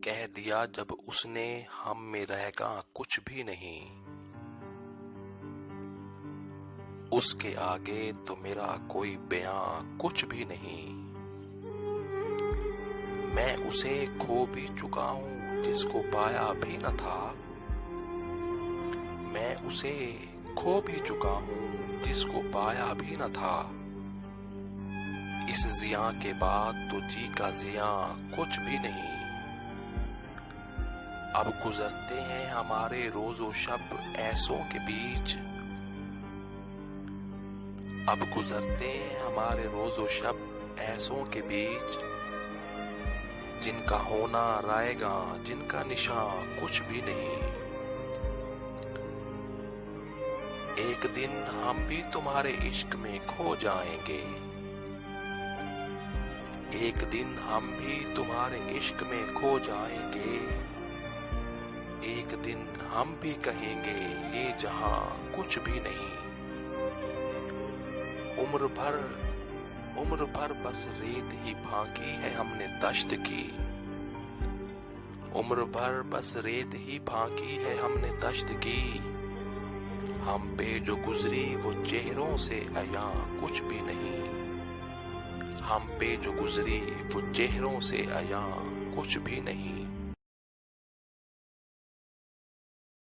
कह दिया जब उसने हम में रहेगा कुछ भी नहीं। उसके आगे तो मेरा कोई बयां कुछ भी नहीं। मैं उसे खो भी चुका हूं जिसको पाया भी न था। मैं उसे खो भी चुका हूं जिसको पाया भी न था। इस जिया के बाद तो जी का जिया कुछ भी नहीं। अब गुजरते हैं हमारे रोजो शब ऐसों के बीच। अब गुजरते हैं हमारे रोजो शब ऐसों के बीच। जिनका होना रायगा जिनका निशान कुछ भी नहीं। एक दिन हम भी तुम्हारे इश्क में खो जाएंगे। एक दिन हम भी तुम्हारे इश्क में खो जाएंगे। एक दिन हम भी कहेंगे ये जहां कुछ भी नहीं। उम्र भर बस रेत ही फांकी है हमने दश्त की। उम्र भर बस रेत ही फांकी है हमने दश्त की। हम पे जो गुजरी वो चेहरों से अया कुछ भी नहीं। हम पे जो गुजरी वो चेहरों से अया कुछ भी नहीं।